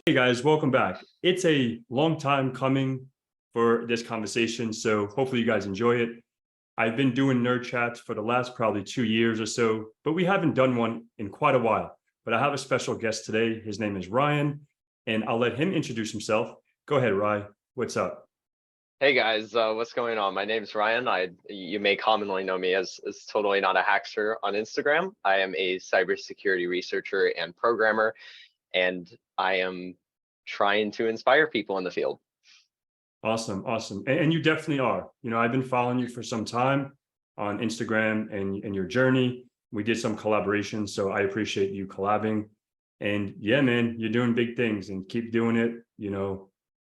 Hey guys, welcome back. It's a long time coming for this conversation, so hopefully you guys enjoy it. I've been doing nerd chats for the last probably 2 years or so, but we haven't done one in quite a while. But I have a special guest today. His name is Ryan, and I'll let him introduce himself. Go ahead, Ryan. What's up? Hey guys, what's going on? My name's Ryan. You may commonly know me as totally not a hackster on Instagram. I am a cybersecurity researcher and programmer, and I am trying to inspire people in the field. Awesome, awesome. And you definitely are. I've been following you for some time on Instagram and your journey. We did some collaboration, so I appreciate you collabing. And yeah, man, you're doing big things and keep doing it.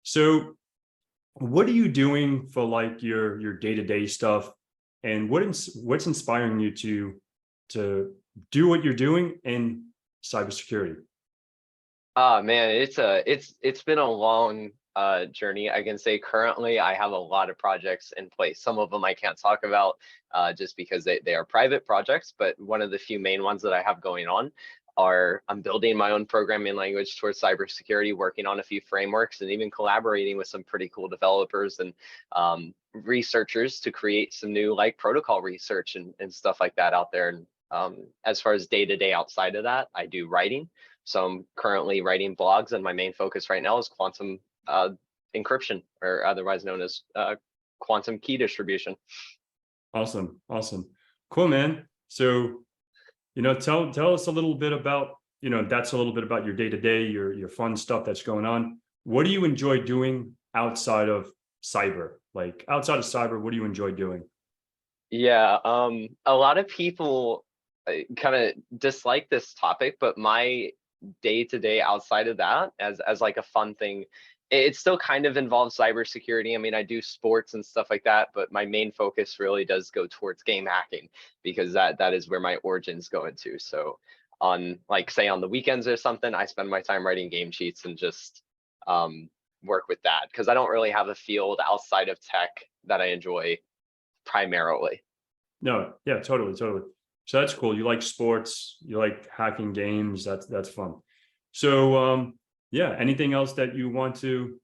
So what are you doing for like your day-to-day stuff, and what's inspiring you to do what you're doing in cybersecurity? Ah man, it's been a long journey. I can say currently I have a lot of projects in place. Some of them I can't talk about just because they are private projects, but one of the few main ones that I have going on are I'm building my own programming language towards cybersecurity, working on a few frameworks, and even collaborating with some pretty cool developers and researchers to create some new like protocol research and stuff like that out there. And as far as day to day outside of that, I do writing. So I'm currently writing blogs, and my main focus right now is quantum encryption, or otherwise known as quantum key distribution. Awesome, awesome, cool, man. So tell us a little bit about that's a little bit about your day-to-day, your fun stuff that's going on. What do you enjoy doing outside of cyber? Like outside of cyber, what do you enjoy doing? Yeah, a lot of people kind of dislike this topic, but my day to day outside of that, as like a fun thing, it still kind of involves cybersecurity. I mean, I do sports and stuff like that, but my main focus really does go towards game hacking because that is where my origins go into. So on like say on the weekends or something, I spend my time writing game sheets and just work with that because I don't really have a field outside of tech that I enjoy primarily. No, yeah, totally, totally. So that's cool. You like sports, you like hacking games. That's fun. So yeah, anything else that you want to,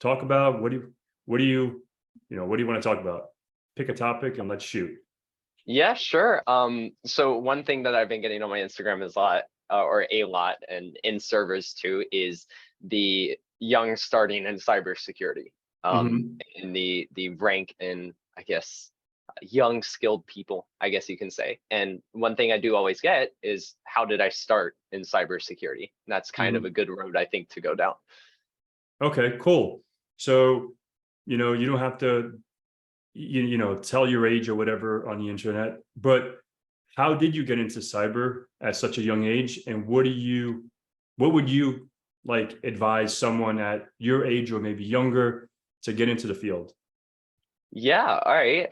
talk about? What do you want to talk about? Pick a topic and let's shoot. Yeah, sure. So one thing that I've been getting on my Instagram is a lot, or a lot, and in servers too, is the young starting in cybersecurity. Mhm. In the rank in, I guess, young skilled people, I guess you can say. And one thing I do always get is how did I start in cybersecurity? And that's kind of a Mhm. good road, I think, to go down. Okay, cool. So, you don't have to tell your age or whatever on the internet, but how did you get into cyber at such a young age, and what would you like advise someone at your age or maybe younger to get into the field? Yeah, all right.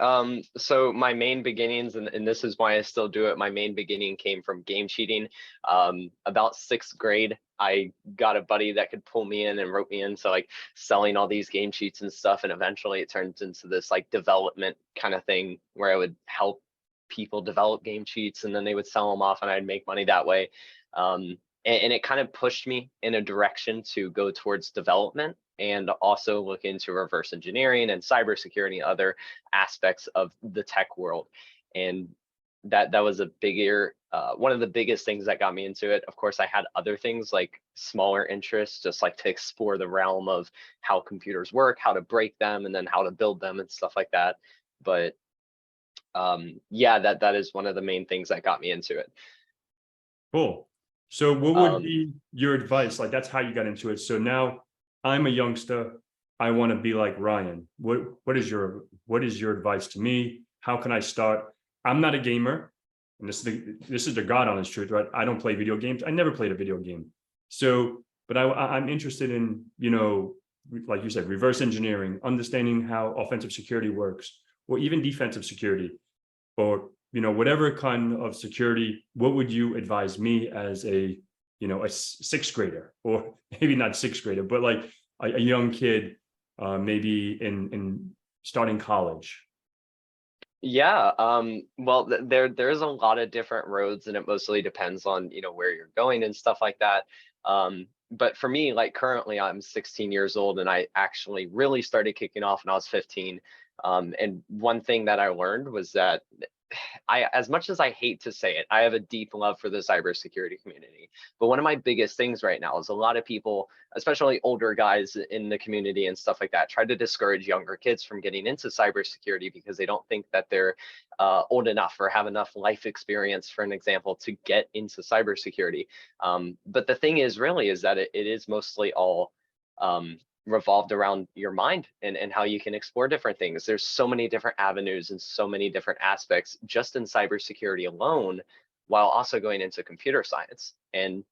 So my main beginnings, and this is why I still do it, my main beginning came from game cheating. About sixth grade, I got a buddy that could pull me in and rope me into like selling all these game cheats and stuff. And eventually it turned into this like development kind of thing where I would help people develop game cheats and then they would sell them off and I'd make money that way. And it kind of pushed me in a direction to go towards development and also look into reverse engineering and cybersecurity and other aspects of the tech world. And that was a bigger one of the biggest things that got me into it. Of course, I had other things like smaller interests, just like to explore the realm of how computers work, how to break them, and then how to build them and stuff like that. But yeah, that is one of the main things that got me into it. Cool. So what would Um, be your advice? Like that's how you got into it. So now I'm a youngster. I want to be like Ryan. What is your advice to me? How can I start? I'm not a gamer. And this is the God honest truth, right? I don't play video games. I never played a video game. So, but I'm interested in, like you said, reverse engineering, understanding how offensive security works, or even defensive security, or whatever kind of security. What would you advise me as a sixth grader, or maybe not sixth grader, but like a young kid, maybe in starting college? Yeah, well, there's a lot of different roads, and it mostly depends on where you're going and stuff like that. But for me, like currently I'm 16 years old and I actually really started kicking off when I was 15. And one thing that I learned was that as much as I hate to say it, I have a deep love for the cybersecurity community. But one of my biggest things right now is a lot of people, especially older guys in the community and stuff like that, try to discourage younger kids from getting into cybersecurity because they don't think that they're old enough or have enough life experience, for an example, to get into cybersecurity. But the thing is really is that it is mostly all revolved around your mind and how you can explore different things. There's so many different avenues and so many different aspects just in cybersecurity alone, while also going into computer science. And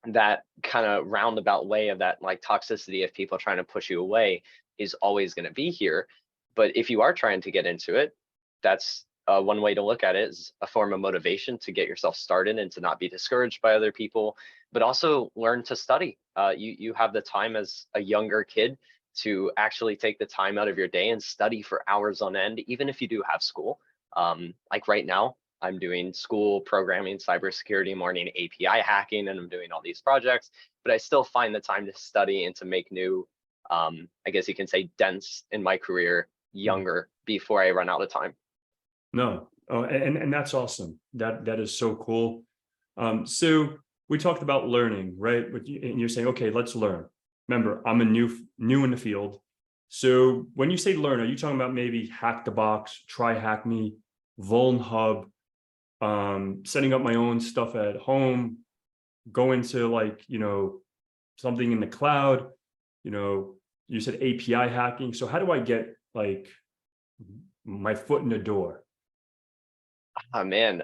that kind of roundabout way of that like toxicity of people trying to push you away is always going to be here. But if you are trying to get into it, that's one way to look at it, is a form of motivation to get yourself started and to not be discouraged by other people, but also learn to study. You have the time as a younger kid to actually take the time out of your day and study for hours on end, even if you do have school. Like right now, I'm doing school programming, cybersecurity, morning API hacking, and I'm doing all these projects, but I still find the time to study and to make new, I guess you can say, dents in my career younger before I run out of time. No, oh, and that's awesome. That is so cool. So we talked about learning, right? And you're saying, okay, let's learn. Remember, I'm a new in the field. So when you say learn, are you talking about maybe Hack the Box, Try Hack Me, Vuln Hub, setting up my own stuff at home, go into like, something in the cloud, you said API hacking. So how do I get like my foot in the door? Oh man,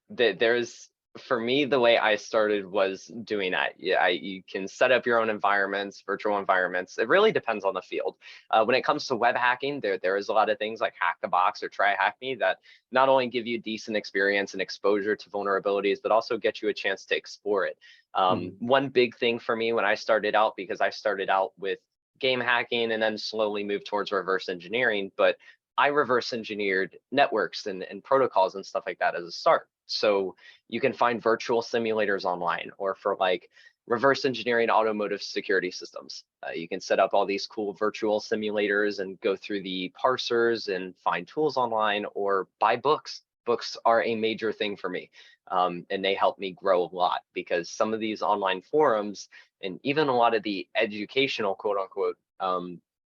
there's for me the way I started was doing that. Yeah, you can set up your own environments, virtual environments. It really depends on the field. When it comes to web hacking, there is a lot of things like Hack the Box or Try Hack Me that not only give you decent experience and exposure to vulnerabilities, but also get you a chance to explore it. One big thing for me when I started out, because I started out with game hacking and then slowly moved towards reverse engineering, but I reverse engineered networks and protocols and stuff like that as a start. So you can find virtual simulators online, or for like reverse engineering automotive security systems. You can set up all these cool virtual simulators and go through the parsers and find tools online, or buy books. Books are a major thing for me. And they help me grow a lot, because some of these online forums and even a lot of the educational quote unquote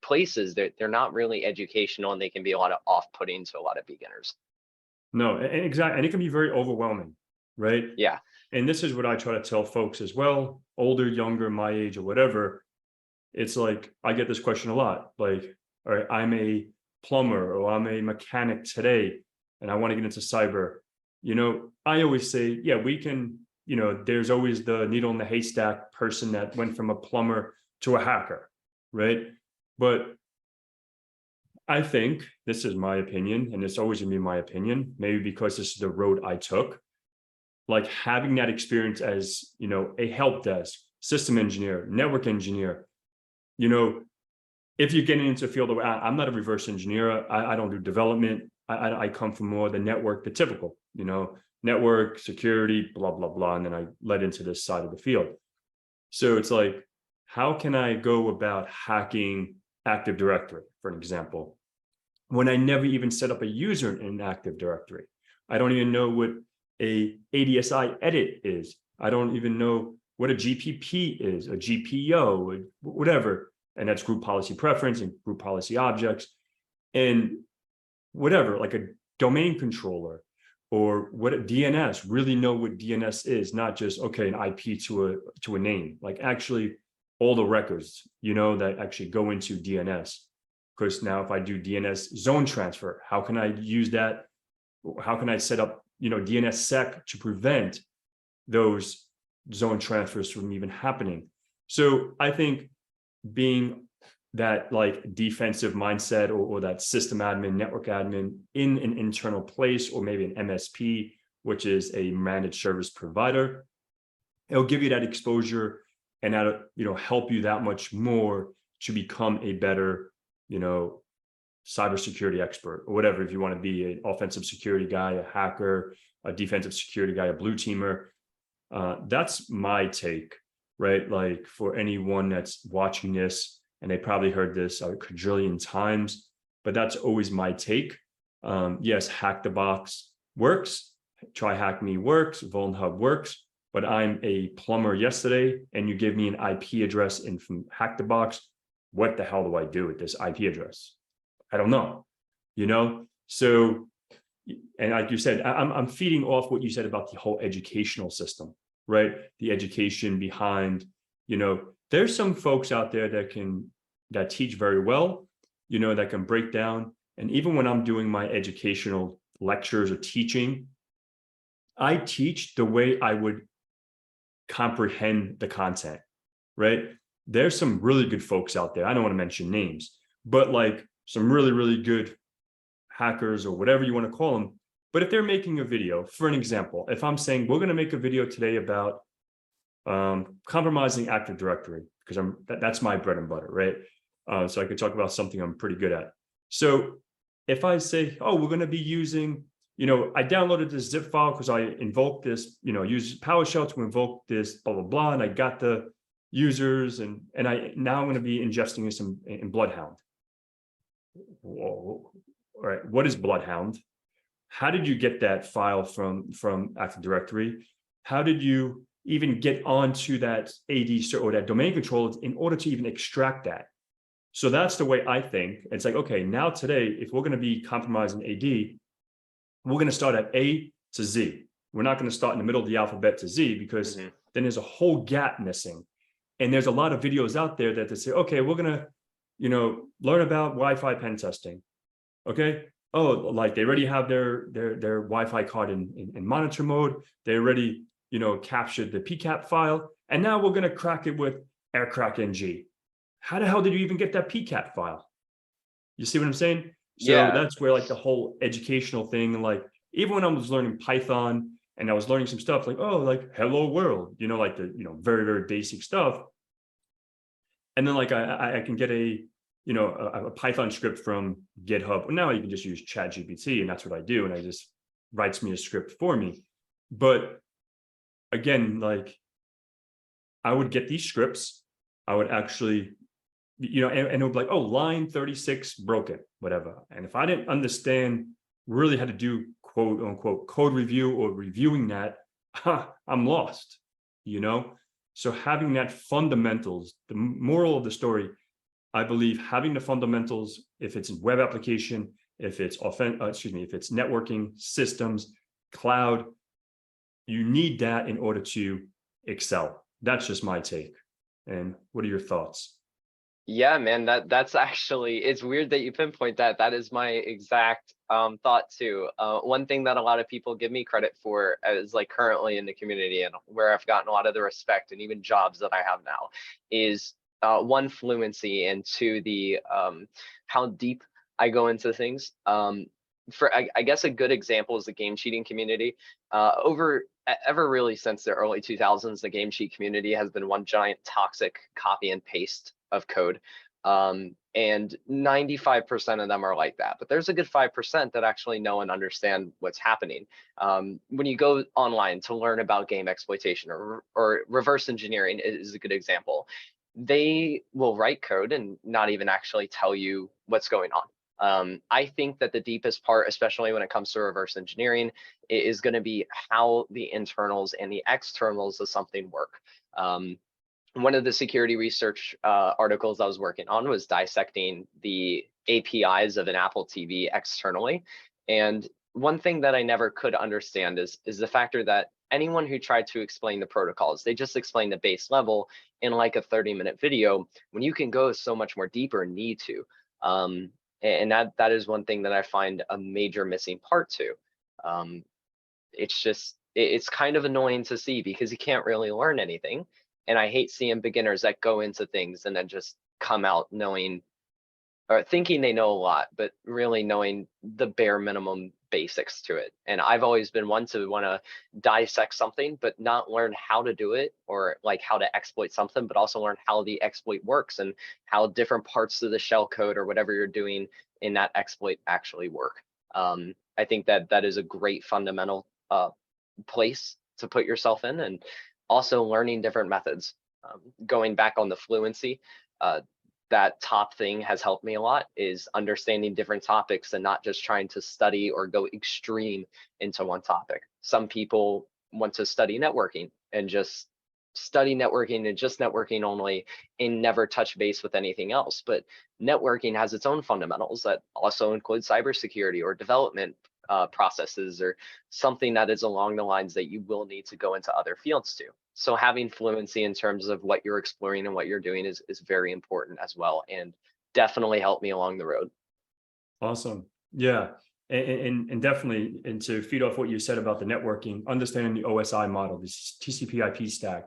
places, they're not really educational, and they can be a lot of off-putting to a lot of beginners. No, and exactly, and it can be very overwhelming, right? Yeah. And this is what I try to tell folks as well, older, younger, my age, or whatever. It's like I get this question a lot, like, all right, I'm a plumber or I'm a mechanic today, and I want to get into cyber. I always say, yeah, we can. There's always the needle in the haystack person that went from a plumber to a hacker, right? But I think this is my opinion, and it's always gonna be my opinion, maybe because this is the road I took, like having that experience as, a help desk, system engineer, network engineer, if you're getting into a field of, I'm not a reverse engineer, I don't do development, I come from more the network, the typical, network, security, blah, blah, blah, and then I led into this side of the field. So it's like, how can I go about hacking Active Directory, for an example, when I never even set up a user in Active Directory? I don't even know what a ADSI edit is. I don't even know what a GPP is, a GPO, whatever. And that's group policy preference and group policy objects and whatever, like a domain controller or what a DNS, really know what DNS is, not just, okay, an IP to a name, like actually all the records, that actually go into DNS. Because now if I do DNS zone transfer, how can I use that? How can I set up, DNSSEC to prevent those zone transfers from even happening? So I think being that like defensive mindset or that system admin, network admin in an internal place, or maybe an MSP, which is a managed service provider, it'll give you that exposure and that'll, help you that much more to become a better, cybersecurity expert or whatever. If you want to be an offensive security guy, a hacker, a defensive security guy, a blue teamer, that's my take. right? Like for anyone that's watching this, and they probably heard this a quadrillion times, but that's always my take. Yes, Hack the Box works, Try Hack Me works, VulnHub works, but I'm a plumber yesterday, and you give me an IP address in from Hack the Box. What the hell do I do with this IP address? I don't know, you know? So, and like you said, I'm feeding off what you said about the whole educational system, right? The education behind, there's some folks out there that teach very well, that can break down. And even when I'm doing my educational lectures or teaching, I teach the way I would comprehend the content, right? There's some really good folks out there. I don't want to mention names, but like some really, really good hackers or whatever you want to call them. But if they're making a video, for an example, if I'm saying we're going to make a video today about compromising Active Directory, because that's my bread and butter, right? So I could talk about something I'm pretty good at. So if I say, oh, we're going to be using, I downloaded this zip file because I invoked this, use PowerShell to invoke this, blah, blah, blah. And I got the users and now I'm going to be ingesting this in Bloodhound. Whoa. All right, what is Bloodhound? How did you get that file from Active Directory? How did you even get onto that AD or that domain controller in order to even extract that? So that's the way I think. It's like, okay, now today, if we're going to be compromising AD, we're going to start at A to Z. We're not going to start in the middle of the alphabet to Z, because then there's a whole gap missing. And there's a lot of videos out there that they say, okay, we're going to, learn about Wi-Fi pen testing. Okay. Oh, like they already have their Wi-Fi card in monitor mode. They already, captured the PCAP file. And now we're going to crack it with aircrack NG. How the hell did you even get that PCAP file? You see what I'm saying? So that's where like the whole educational thing, like even when I was learning Python and I was learning some stuff like, oh, like hello world, like the, very, very basic stuff. And then like I can get a Python script from GitHub. Now you can just use ChatGPT, and that's what I do. And I just writes me a script for me. But again, like I would get these scripts, I would actually, and it would be like, oh, line 36 broken, whatever. And if I didn't understand really how to do quote unquote code review or reviewing that, I'm lost, So having that fundamentals, the moral of the story, I believe having the fundamentals, if it's a web application, if it's if it's networking, systems, cloud, you need that in order to excel. That's just my take. And what are your thoughts? Yeah, man, that's actually, it's weird that you pinpoint that. That is my exact thought too. One thing that a lot of people give me credit for is like currently in the community and where I've gotten a lot of the respect and even jobs that I have now is one, fluency, and two, the how deep I go into things. I guess a good example is the game cheating community. Ever really since the early 2000s, the game cheat community has been one giant toxic copy and paste of code. And 95% of them are like that, but there's a good 5% that actually know and understand what's happening. When you go online to learn about game exploitation or reverse engineering is a good example. They will write code and not even actually tell you what's going on. I think that the deepest part, especially when it comes to reverse engineering, is going to be how the internals and the externals of something work. One of the security research articles I was working on was dissecting the APIs of an Apple TV externally. And one thing that I never could understand is the factor that anyone who tried to explain the protocols, they just explain the base level in like a 30-minute video when you can go so much more deeper and need to. And that is one thing that I find a major missing part to. It's kind of annoying to see because you can't really learn anything. And I hate seeing beginners that go into things and then just come out knowing or thinking they know a lot, but really knowing the bare minimum basics to it. And I've always been one to want to dissect something, but not learn how to do it or like how to exploit something, but also learn how the exploit works and how different parts of the shell code or whatever you're doing in that exploit actually work. I think that is a great fundamental place to put yourself in, and also learning different methods. Going back on the fluency, that top thing has helped me a lot, is understanding different topics and not just trying to study or go extreme into one topic. Some people want to study networking and just study networking and just networking only and never touch base with anything else. But networking has its own fundamentals that also include cybersecurity or development processes, or something that is along the lines that you will need to go into other fields too. So having fluency in terms of what you're exploring and what you're doing is very important as well, and definitely helped me along the road. Awesome. Yeah. And definitely, and to feed off what you said about the networking, understanding the OSI model, this TCP/IP stack,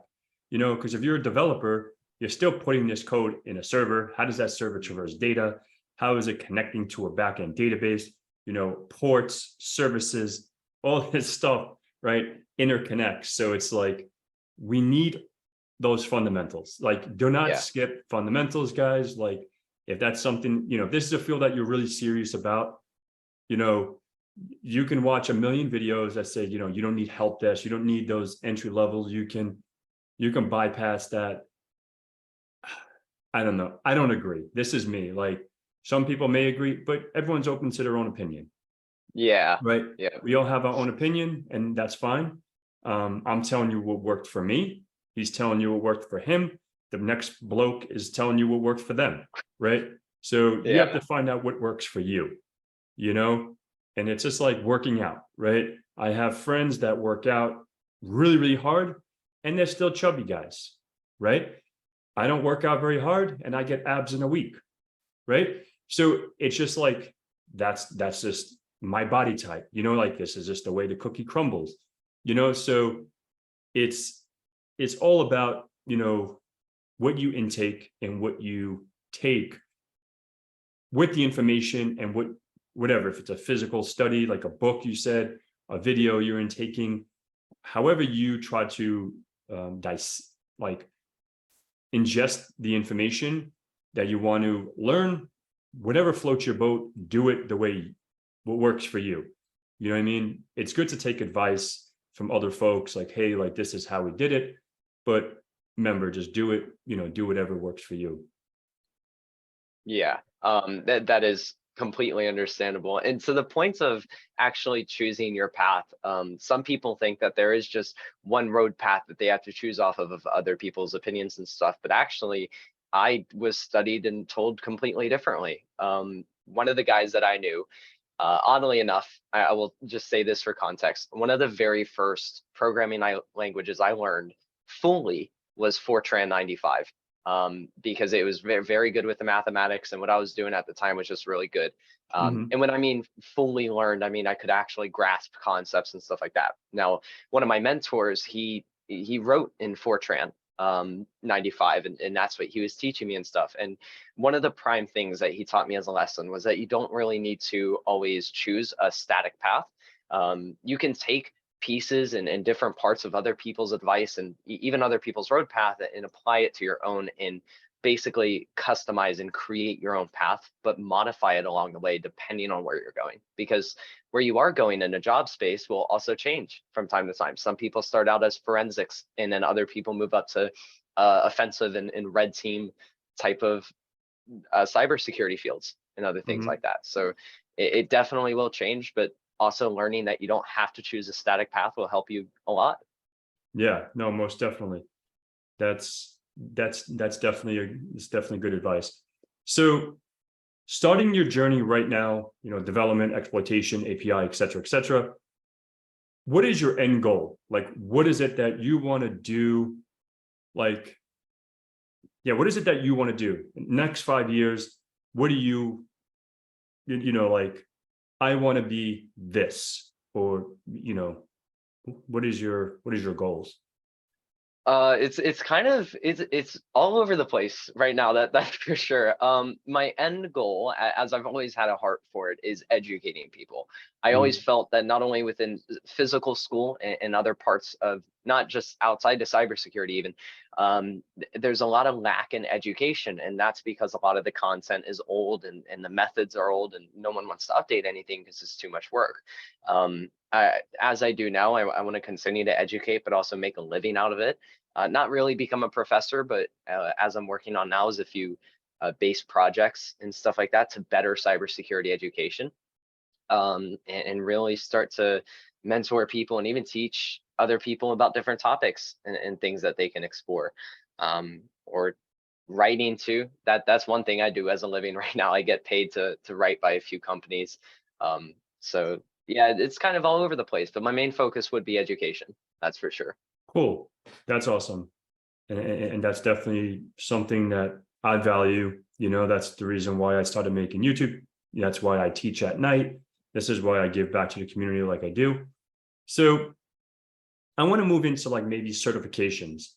because if you're a developer, you're still putting this code in a server. How does that server traverse data? How is it connecting to a backend database? Ports, services, all this stuff, right? Interconnects. So it's like, we need those fundamentals. Like, do not Yeah. skip fundamentals, guys. Like, if that's something, if this is a field that you're really serious about, you can watch a million videos that say, you don't need help desk, you don't need those entry levels, you can bypass that. I don't know. I don't agree. This is me. Like, some people may agree, but everyone's open to their own opinion, Yeah. right? Yeah. We all have our own opinion, and that's fine. I'm telling you what worked for me. He's telling you what worked for him. The next bloke is telling you what worked for them, right? So you have Yeah. to find out what works for you, and it's just like working out, right? I have friends that work out really, really hard, and they're still chubby guys, right? I don't work out very hard, and I get abs in a week, right? So it's just like, that's just my body type, like, this is just the way the cookie crumbles, so it's all about, what you intake and what you take with the information, and whatever, if it's a physical study, like a book, you said, a video you're intaking, however you try to like ingest the information that you want to learn, whatever floats your boat, do it the way what works for you. You know what I mean? It's good to take advice from other folks, like, hey, like, this is how we did it, but remember, just do it, do whatever works for you. Yeah. That is completely understandable. And to the point of actually choosing your path, some people think that there is just one road path that they have to choose off of other people's opinions and stuff. But actually, I was studied and told completely differently. One of the guys that I knew, oddly enough, I will just say this for context. One of the very first programming languages I learned fully was Fortran 95, because it was very, very good with the mathematics, and what I was doing at the time was just really good. Mhm. And when I mean fully learned, I mean I could actually grasp concepts and stuff like that. Now, one of my mentors, he wrote in Fortran 95, and that's what he was teaching me and stuff. And one of the prime things that he taught me as a lesson was that you don't really need to always choose a static path. You can take pieces and different parts of other people's advice and even other people's road path and apply it to your own, and basically customize and create your own path, but modify it along the way depending on where you're going, because where you are going in a job space will also change from time to time. Some people start out as forensics, and then other people move up to offensive and red team type of cybersecurity fields and other things Mhm. like that. So it definitely will change, but also learning that you don't have to choose a static path will help you a lot. Yeah, no, most definitely. That's definitely it's definitely good advice. So, starting your journey right now, development, exploitation, API, et cetera, what is your end goal? Like, what is it that you want to do? Like, yeah, what is it that you want to do next 5 years? What do like, I want to be this, or, what is your goals? It's kind of it's all over the place right now. That's for sure. My end goal, as I've always had a heart for it, is educating people. I always Mm, felt that not only within physical school and other parts of not just outside to cybersecurity even, there's a lot of lack in education, and that's because a lot of the content is old, and the methods are old, and no one wants to update anything because it's too much work. As I do now, I want to continue to educate, but also make a living out of it. Not really become a professor, but as I'm working on now is a few base projects and stuff like that to better cybersecurity education, and really start to mentor people and even teach other people about different topics and things that they can explore. Or writing too. That's one thing I do as a living right now. I get paid to write by a few companies. So yeah, it's kind of all over the place, but my main focus would be education. That's for sure. Cool. That's awesome. And that's definitely something that I value. That's the reason why I started making YouTube. That's why I teach at night. This is why I give back to the community like I do. So I want to move into like maybe certifications.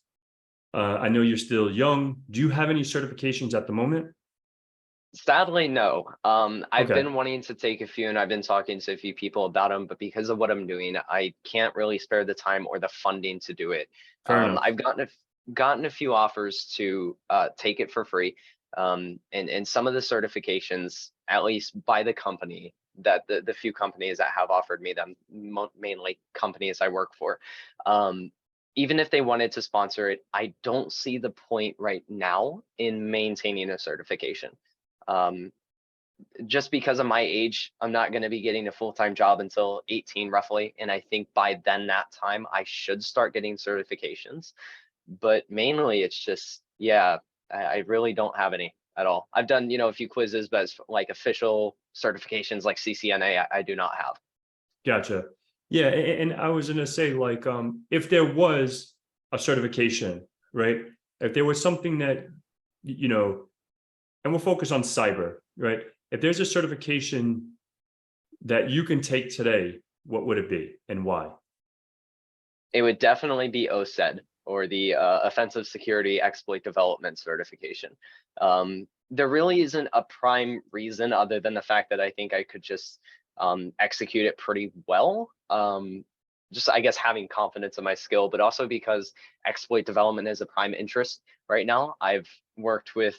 I know you're still young. Do you have any certifications at the moment? Sadly, no. I've Okay, been wanting to take a few, and I've been talking to a few people about them, but because of what I'm doing, I can't really spare the time or the funding to do it. fair enough. I've gotten a few offers to take it for free, and some of the certifications, at least by the company, that the few companies that have offered me them, mainly companies I work for. Even if they wanted to sponsor it, I don't see the point right now in maintaining a certification. Um, just because of my age, I'm not going to be getting a full-time job until 18 roughly. And I think by then that time I should start getting certifications. But mainly it's just, yeah, I really don't have any at all. I've done, a few quizzes, but it's like official certifications like CCNA, I do not have. Gotcha. Yeah, and I was gonna say, like, if there was a certification, right? If there was something that, and we'll focus on cyber, right? If there's a certification that you can take today, what would it be and why? It would definitely be OSED, or the Offensive Security Exploit Development Certification. There really isn't a prime reason other than the fact that I think I could just execute it pretty well. Just, I guess, having confidence in my skill, but also because exploit development is a prime interest right now. I've worked with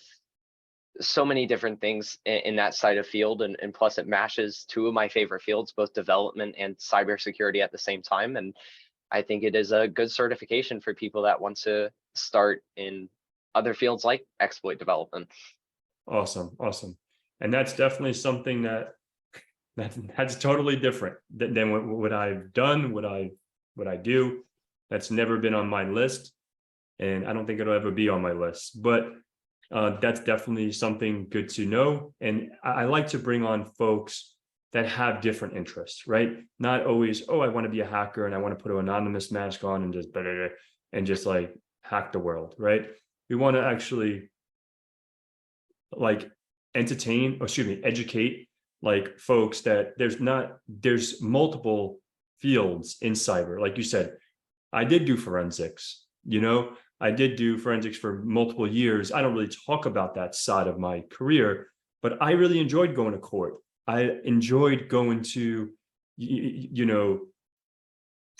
so many different things in that side of field, and plus it matches two of my favorite fields, both development and cybersecurity at the same time. And I think it is a good certification for people that want to start in other fields like exploit development. Awesome, awesome. And that's definitely something that's totally different than what I've done, what I do. That's never been on my list, and I don't think it'll ever be on my list. But that's definitely something good to know. And I like to bring on folks that have different interests, right? Not always, oh, I want to be a hacker and I want to put an anonymous mask on and just and just like hack the world, right? We want to actually like entertain, or excuse me, educate like folks that there's multiple fields in cyber. Like you said, I did do forensics, I did do forensics for multiple years. I don't really talk about that side of my career, but I really enjoyed going to court. I enjoyed going to,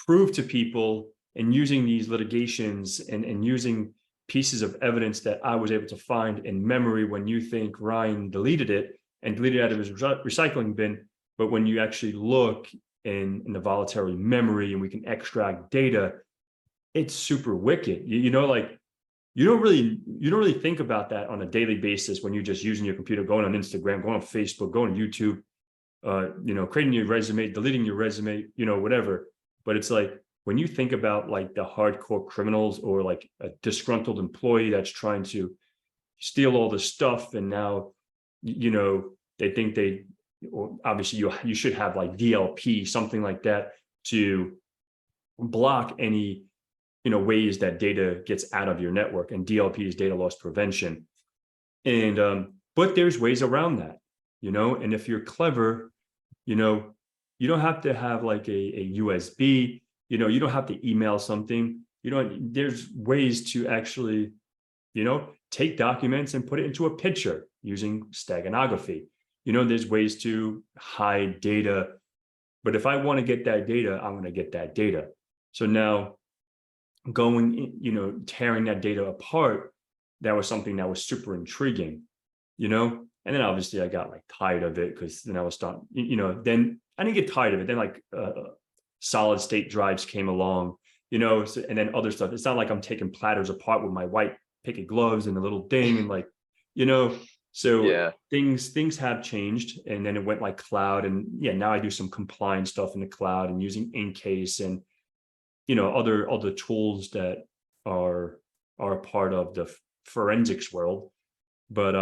prove to people and using these litigations and using pieces of evidence that I was able to find in memory when you think Ryan deleted it and deleted it out of his recycling bin. But when you actually look in the voluntary memory and we can extract data, it's super wicked. Like you don't really think about that on a daily basis when you're just using your computer, going on Instagram, going on Facebook, going on YouTube, creating your resume, deleting your resume, whatever. But it's like when you think about like the hardcore criminals or like a disgruntled employee that's trying to steal all the stuff, and now, they think or obviously you should have like DLP, something like that, to block any ways that data gets out of your network, and DLP is data loss prevention. And but there's ways around that, and if you're clever, you don't have to have like a USB, you don't have to email something, there's ways to actually, take documents and put it into a picture using steganography. There's ways to hide data, but if I want to get that data, I'm going to get that data. So now tearing that data apart, that was something that was super intriguing, and then obviously I got like tired of it, because then I was starting, then I didn't get tired of it. Then like solid state drives came along, and then other stuff. It's not like I'm taking platters apart with my white picket gloves and the little thing, and like, you know, so Yeah. things have changed. And then it went like cloud, and yeah, now I do some compliance stuff in the cloud and using Incase and other tools that are a part of the forensics world. But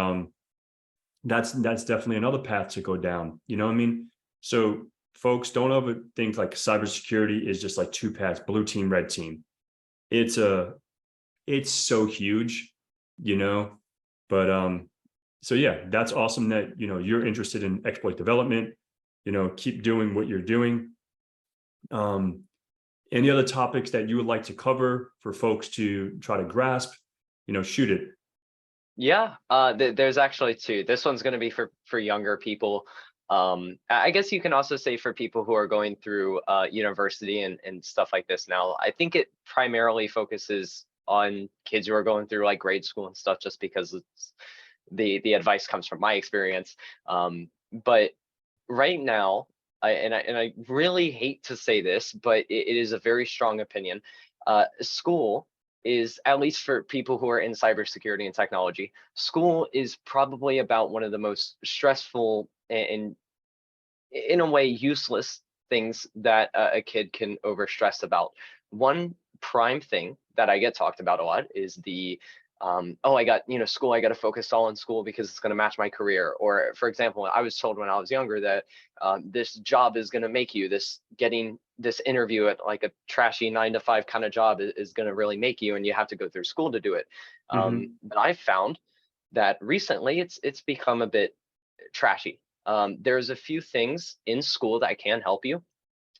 that's definitely another path to go down. You know what I mean? So folks, don't ever think like cybersecurity is just like two paths, blue team, red team. It's so huge, you know. But so yeah, that's awesome that you're interested in exploit development. Keep doing what you're doing. Any other topics that you would like to cover for folks to try to grasp? Shoot it. Yeah, there's actually two. This one's going to be for younger people. I guess you can also say for people who are going through university and stuff like this now. I think it primarily focuses on kids who are going through like grade school and stuff, just because it's the advice comes from my experience. But right now, I really hate to say this, but it is a very strong opinion. School is, at least for people who are in cybersecurity and technology, school is probably about one of the most stressful and in a way useless things that a kid can overstress about. One prime thing that I get talked about a lot is the oh, I got school, I got to focus all on school because it's going to match my career. Or for example, I was told when I was younger that this job is going to make you, getting this interview at like a trashy 9 to 5 kind of job is going to really make you, and you have to go through school to do it. Mm-hmm. But I've found that recently it's become a bit trashy. There's a few things in school that can help you.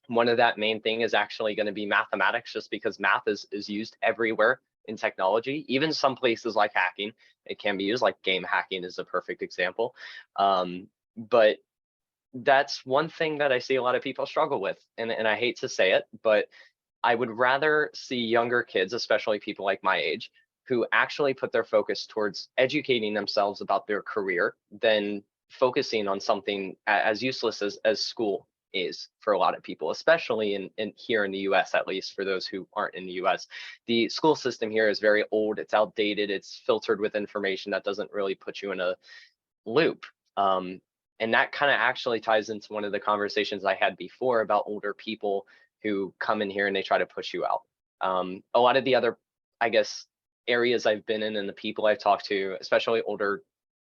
One of that main thing is actually going to be mathematics, just because math is used everywhere in technology, even some places like hacking. It can be used, like game hacking is a perfect example. But that's one thing that I see a lot of people struggle with. And I hate to say it, but I would rather see younger kids, especially people like my age, who actually put their focus towards educating themselves about their career than focusing on something as useless as school is for a lot of people, especially in here in the US, at least for those who aren't in the US. The school system here is very old, it's outdated, it's filtered with information that doesn't really put you in a loop. And that kind of actually ties into one of the conversations I had before about older people who come in here and they try to push you out. A lot of the other, I guess, areas I've been in and the people I've talked to, especially older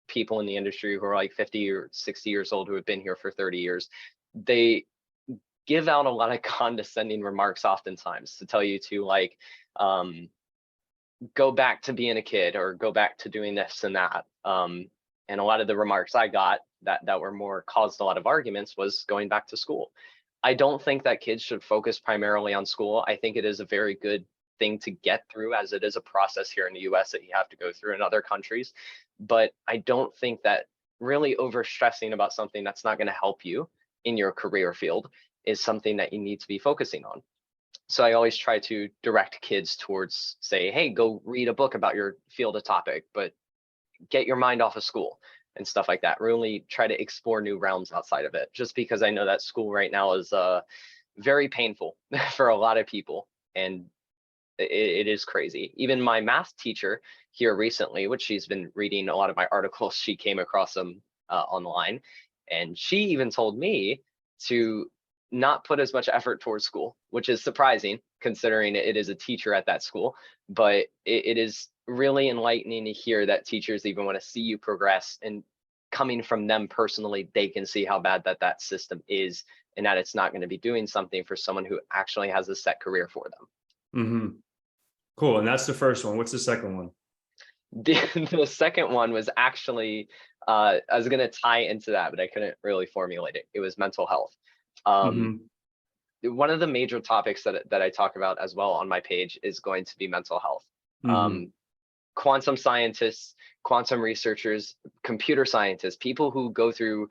people in the industry who are like 50 or 60 years old, who have been here for 30 years, they give out a lot of condescending remarks oftentimes to tell you to like go back to being a kid or go back to doing this and that. And a lot of the remarks I got that were more caused a lot of arguments was going back to school. I don't think that kids should focus primarily on school. I think it is a very good thing to get through, as it is a process here in the US that you have to go through in other countries. But I don't think that really overstressing about something that's not going to help you in your career field is something that you need to be focusing on. So I always try to direct kids towards, say, hey, go read a book about your field of topic, but get your mind off of school and stuff like that. Really try to explore new realms outside of it, just because I know that school right now is very painful for a lot of people, and it is crazy. Even my math teacher here recently, which she's been reading a lot of my articles, she came across them online, and she even told me to not put as much effort towards school, which is surprising considering it is a teacher at that school. But it is really enlightening to hear that teachers even want to see you progress, and coming from them personally, they can see how bad that system is, and that it's not going to be doing something for someone who actually has a set career for them. Mm-hmm. Cool. And that's the first one. What's the second one? The second one was actually, I was going to tie into that, but I couldn't really formulate it. It was mental health. Mm-hmm. One of the major topics that I talk about as well on my page is going to be mental health. Mm-hmm. Quantum scientists, quantum researchers, computer scientists, people who go through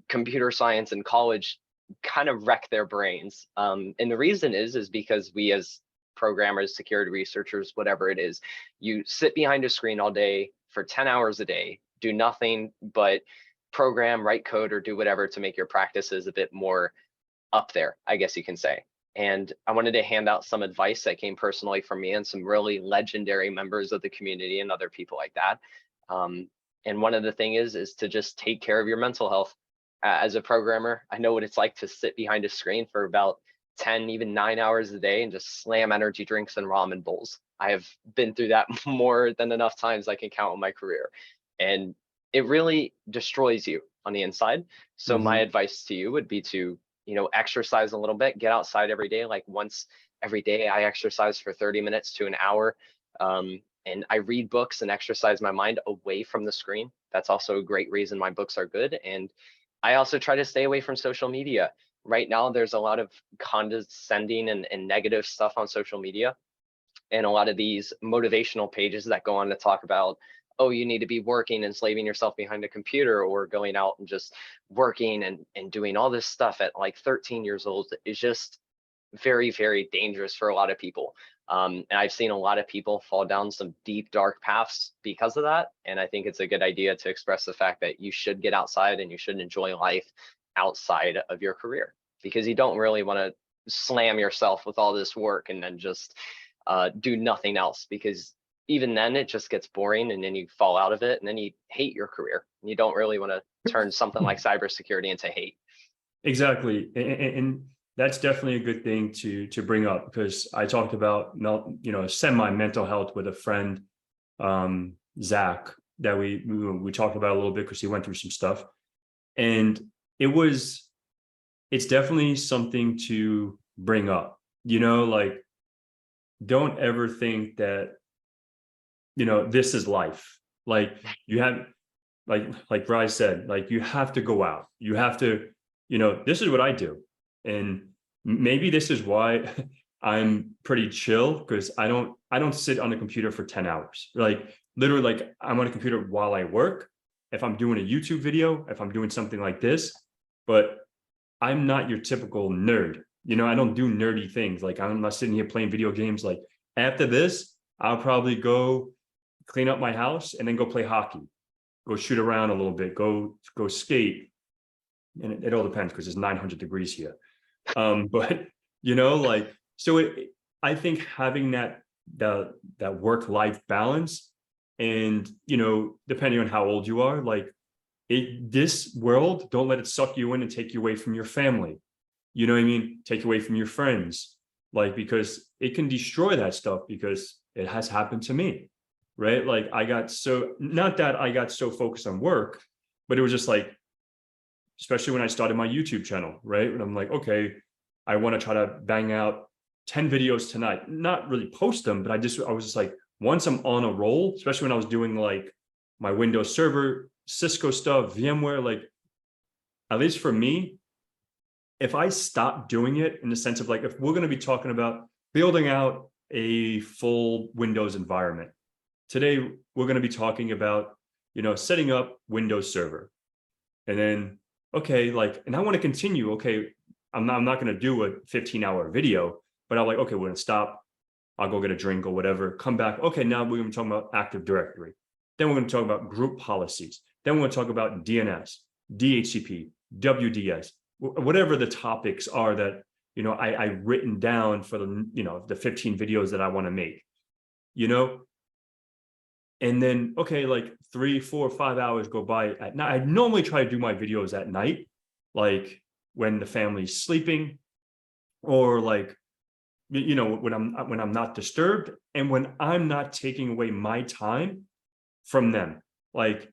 computer science in college kind of wreck their brains. And the reason is because we as programmers, security researchers, whatever it is. You sit behind a screen all day for 10 hours a day, do nothing but program, write code, or do whatever to make your practices a bit more up there, I guess you can say. And I wanted to hand out some advice that came personally from me and some really legendary members of the community and other people like that. And one of the things is to just take care of your mental health. As a programmer, I know what it's like to sit behind a screen for about 10, even 9 hours a day and just slam energy drinks and ramen bowls. I have been through that more than enough times I can count in my career. And it really destroys you on the inside. So my advice to you would be to, exercise a little bit, get outside every day. Like once every day, I exercise for 30 minutes to an hour. And I read books and exercise my mind away from the screen. That's also a great reason my books are good. And I also try to stay away from social media. Right now, there's a lot of condescending and negative stuff on social media. And a lot of these motivational pages that go on to talk about, oh, you need to be working and slaving yourself behind a computer, or going out and just working and doing all this stuff at like 13 years old is just very, very dangerous for a lot of people. And I've seen a lot of people fall down some deep, dark paths because of that. And I think it's a good idea to express the fact that you should get outside and you should enjoy life outside of your career, because you don't really want to slam yourself with all this work and then just do nothing else, because even then it just gets boring and then you fall out of it and then you hate your career. You don't really want to turn something like cybersecurity into hate. Exactly. And that's definitely a good thing to bring up, because I talked about, semi mental health with a friend, Zach, that we talked about a little bit because he went through some stuff. And it's definitely something to bring up, like, don't ever think that, this is life. Like you have, like Bryce said, like you have to go out. You have to, this is what I do. And maybe this is why I'm pretty chill, because I don't sit on the computer for 10 hours. Like literally, like I'm on a computer while I work, if I'm doing a YouTube video, if I'm doing something like this, but I'm not your typical nerd. I don't do nerdy things. Like I'm not sitting here playing video games. Like after this, I'll probably go clean up my house and then go play hockey, go shoot around a little bit, go skate. And it all depends because it's 900 degrees here. But I think having that work-life balance, and depending on how old you are, like this world, don't let it suck you in and take you away from your family. You know what I mean? Take you away from your friends, like, because it can destroy that stuff, because it has happened to me, right? Like not that I got so focused on work, but it was just like, especially when I started my YouTube channel, right? And I'm like, okay, I want to try to bang out 10 videos tonight, not really post them, but I was just like, once I'm on a roll, especially when I was doing like my Windows Server, Cisco stuff, VMware, like, at least for me, if I stop doing it, in the sense of like, if we're going to be talking about building out a full Windows environment, today we're going to be talking about, setting up Windows Server. And then, okay, like, and I want to continue, okay, I'm not going to do a 15-hour video, but I'm like, okay, we're going to stop. I'll go get a drink or whatever, come back. Okay, now we're going to talk about Active Directory. Then we're going to talk about group policies. Then we're going to talk about DNS, DHCP, WDS, whatever the topics are that, I've written down for the 15 videos that I want to make, and then, okay, like 3, 4, 5 hours go by at night. I normally try to do my videos at night, like when the family's sleeping, or like, when I'm not disturbed, and when I'm not taking away my time from them. Like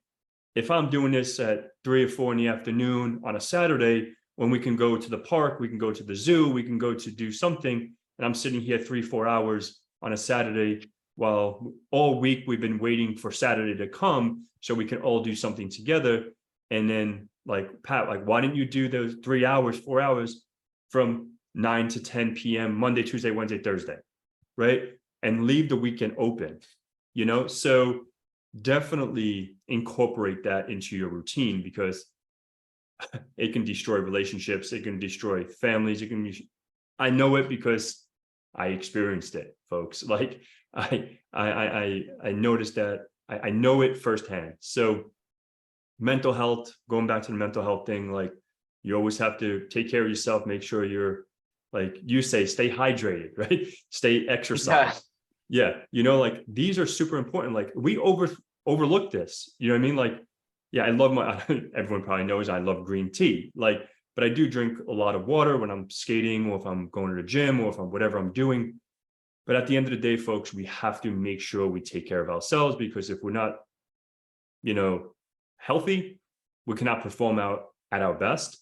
if I'm doing this at 3 or 4 in the afternoon on a Saturday, when we can go to the park, we can go to the zoo, we can go to do something, and I'm sitting here 3, 4 hours on a Saturday, while all week we've been waiting for Saturday to come so we can all do something together. And then like, Pat, like, why didn't you do those 3 hours, 4 hours from 9 to 10 p.m. Monday, Tuesday, Wednesday, Thursday, right? And leave the weekend open, So definitely incorporate that into your routine, because it can destroy relationships. It can destroy families. I know it because I experienced it, folks. Like I noticed that I know it firsthand. So mental health, going back to the mental health thing, like you always have to take care of yourself, make sure you're, like you say, stay hydrated, right? Stay Yeah. exercise. Yeah, like these are super important. Like we overlook this. You know what I mean? Like, yeah, I love my everyone probably knows I love green tea. Like, but I do drink a lot of water when I'm skating or if I'm going to the gym or if I'm whatever I'm doing. But at the end of the day, folks, we have to make sure we take care of ourselves, because if we're not, you know, healthy, we cannot perform out at our best.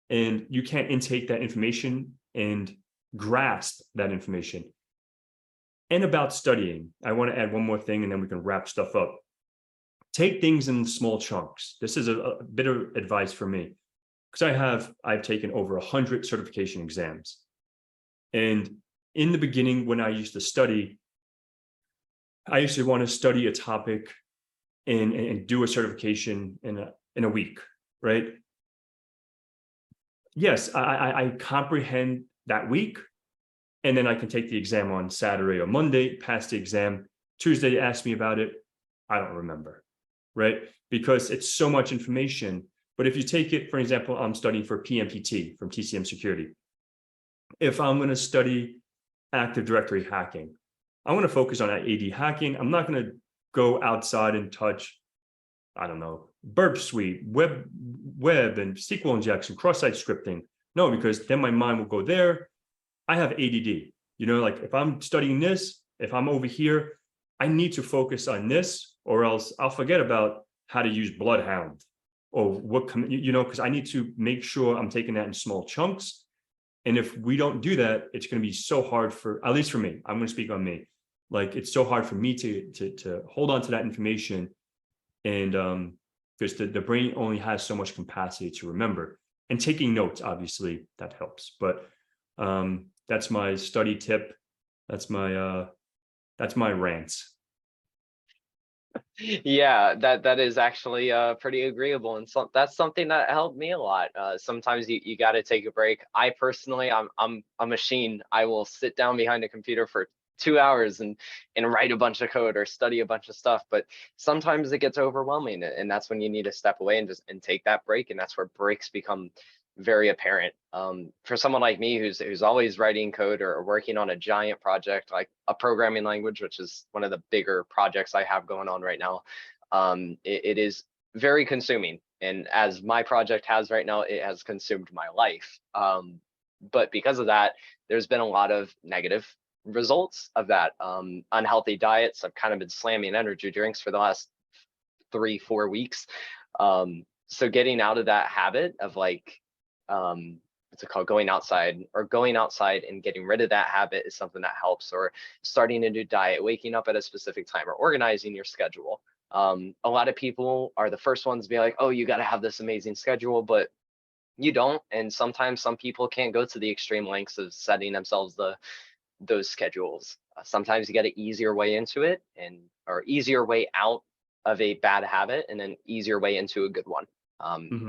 And you can't intake that information and grasp that information. And about studying, I want to add one more thing and then we can wrap stuff up. Take things in small chunks. This is a bit of advice for me, because I've taken over 100 certification exams. And in the beginning, when I used to study, I used to want to study a topic and do a certification in a week, right? Yes, I comprehend that week, and then I can take the exam on Saturday or Monday, pass the exam. Tuesday, ask me about it. I don't remember, right? Because it's so much information. But if you take it, for example, I'm studying for PNPT from TCM Security. If I'm going to study Active Directory hacking, I want to focus on AD hacking. I'm not going to go outside and touch, I don't know, Burp Suite, web and SQL injection, cross-site scripting. No, because then my mind will go there. I have ADD. Like if I'm studying this, if I'm over here, I need to focus on this, or else I'll forget about how to use Bloodhound or because I need to make sure I'm taking that in small chunks. And if we don't do that, it's going to be so hard at least for me. I'm going to speak on me. Like it's so hard for me to hold on to that information, and because the brain only has so much capacity to remember. And taking notes, obviously, that helps. But that's my study tip. That's my rants. Yeah, that is actually pretty agreeable, and that's something that helped me a lot. Sometimes you got to take a break. I personally, I'm a machine. I will sit down behind a computer for 2 hours and write a bunch of code or study a bunch of stuff, but sometimes it gets overwhelming, and that's when you need to step away and take that break, and that's where breaks become very apparent. For someone like me who's always writing code or working on a giant project like a programming language, which is one of the bigger projects I have going on right now, it is very consuming. And as my project has right now, it has consumed my life. But because of that, there's been a lot of negative results of that. Unhealthy diets. I've kind of been slamming energy drinks for the last 3-4 weeks. So getting out of that habit of like, what's it called, going outside and getting rid of that habit is something that helps. Or starting a new diet, waking up at a specific time, or organizing your schedule. A lot of people are the first ones to be like, oh, you got to have this amazing schedule, but you don't. And sometimes some people can't go to the extreme lengths of setting themselves those schedules. Sometimes you get an easier way into it, or easier way out of a bad habit, and an easier way into a good one.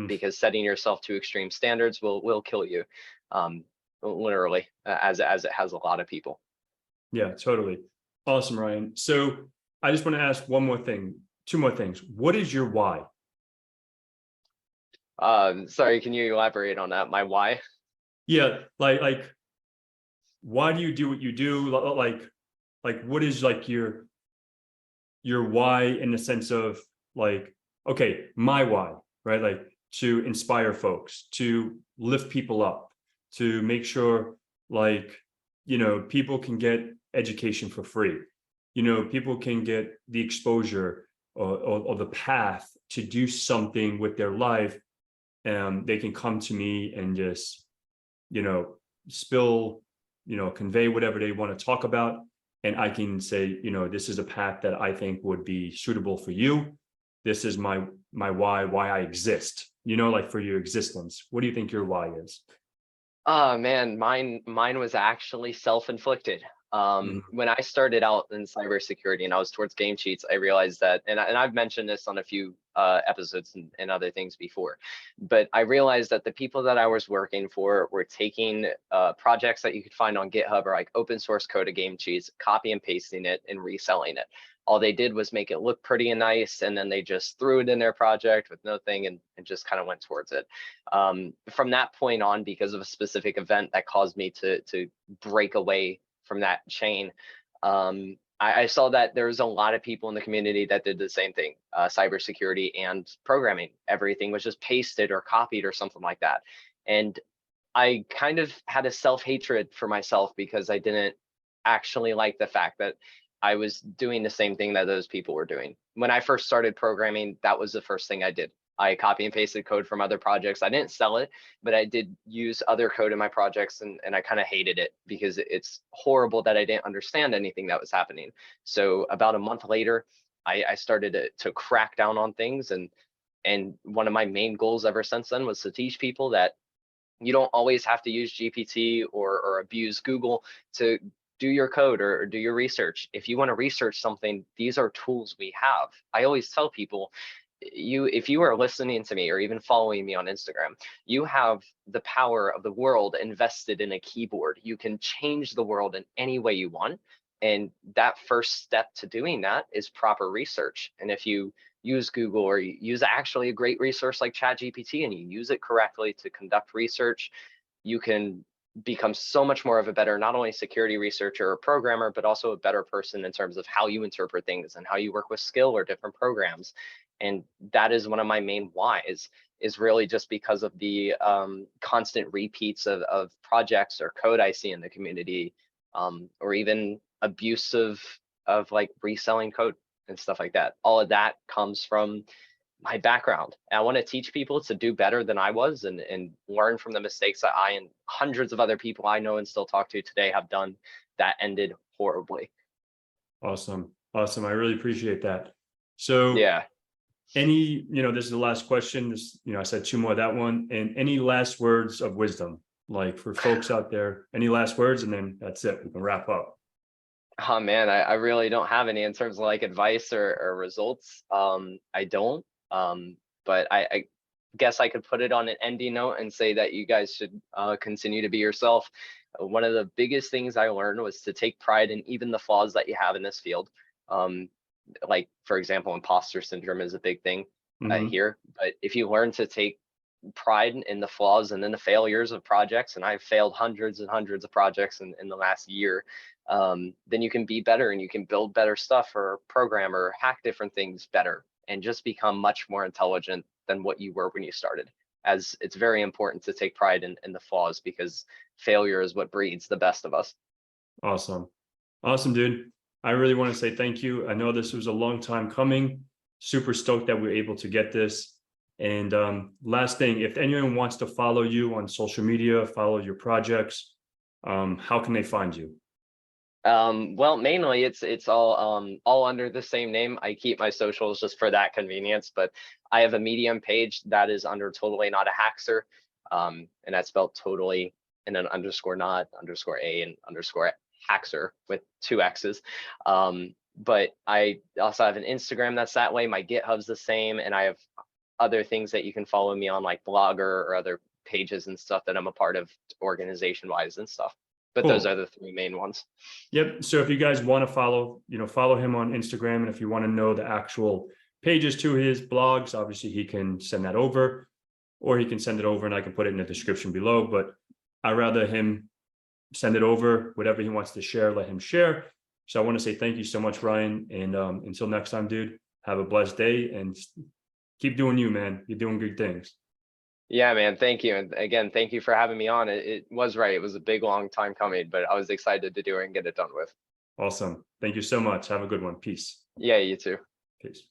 Because setting yourself to extreme standards will kill you, literally, as it has a lot of people. Yeah, totally. Awesome, Ryan. So I just want to ask one more thing, two more things. What is your why? Sorry, can you elaborate on that? My why? Yeah, like why do you do what you do? Like what is like your why, in the sense of like, okay, my why, right? Like to inspire folks, to lift people up, to make sure like, people can get education for free. People can get the exposure or the path to do something with their life. They can come to me and just, spill, convey whatever they want to talk about. And I can say, this is a path that I think would be suitable for you. This is my why I exist, like for your existence. What do you think your why is? Oh man, mine was actually self-inflicted. When I started out in cybersecurity and I was towards game cheats, I realized that, and I've mentioned this on a few episodes and other things before. But I realized that the people that I was working for were taking projects that you could find on GitHub or like open source code of game cheese, copy and pasting it and reselling it. All they did was make it look pretty and nice, and then they just threw it in their project with no thing and just kind of went towards it. From that point on, because of a specific event that caused me to break away from that chain, I saw that there was a lot of people in the community that did the same thing, cybersecurity and programming. Everything was just pasted or copied or something like that. And I kind of had a self-hatred for myself because I didn't actually like the fact that I was doing the same thing that those people were doing. When I first started programming, that was the first thing I did. I copy and pasted code from other projects. I didn't sell it, but I did use other code in my projects, and I kind of hated it because it's horrible that I didn't understand anything that was happening. So about a month later, I started to crack down on things, and one of my main goals ever since then was to teach people that you don't always have to use GPT or abuse Google to do your code or do your research. If you want to research something, these are tools we have. I always tell people, if you are listening to me or even following me on Instagram, you have the power of the world invested in a keyboard. You can change the world in any way you want. And that first step to doing that is proper research. And if you use Google or you use actually a great resource like ChatGPT and you use it correctly to conduct research, you can become so much more of a better, not only security researcher or programmer, but also a better person in terms of how you interpret things and how you work with skill or different programs. And that is one of my main whys, is really just because of the constant repeats of projects or code I see in the community, or even abuse of like reselling code and stuff like that. All of that comes from my background. And I want to teach people to do better than I was and learn from the mistakes that I and hundreds of other people I know and still talk to today have done that ended horribly. Awesome. Awesome. I really appreciate that. So Yeah. any, this is the last question. This, I said two more, that one. And any last words of wisdom, like for folks out there, any last words, and then that's it. We can wrap up. Oh man, I really don't have any in terms of like advice or results. I don't. But I guess I could put it on an ending note and say that you guys should continue to be yourself. One of the biggest things I learned was to take pride in even the flaws that you have in this field. Like, for example, imposter syndrome is a big thing here. But if you learn to take pride in the flaws and then the failures of projects, and I've failed hundreds and hundreds of projects in the last year, then you can be better and you can build better stuff or program or hack different things better and just become much more intelligent than what you were when you started. As it's very important to take pride in the flaws, because failure is what breeds the best of us. Awesome. Awesome, dude. I really want to say thank you. I know this was a long time coming. Super stoked that we were able to get this. And last thing, if anyone wants to follow you on social media, follow your projects, how can they find you? Well, mainly it's all under the same name. I keep my socials just for that convenience, but I have a Medium page that is under Totally Not a Hackster, and that's spelled totally and then underscore not underscore a and underscore hackster with 2 X's. But I also have an Instagram that's that way. My GitHub's the same, and I have other things that you can follow me on, like Blogger or other pages and stuff that I'm a part of organization wise and stuff. But those are the 3 main ones. Yep. So if you guys want to follow, follow him on Instagram. And if you want to know the actual pages to his blogs, obviously he can send that over, or he can send it over and I can put it in the description below. But I'd rather him send it over, whatever he wants to share, let him share. So I want to say thank you so much, Ryan. And until next time, dude, have a blessed day and keep doing you, man. You're doing good things. Yeah, man. Thank you. And again, thank you for having me on. It was right. It was a big, long time coming, but I was excited to do it and get it done with. Awesome. Thank you so much. Have a good one. Peace. Yeah, you too. Peace.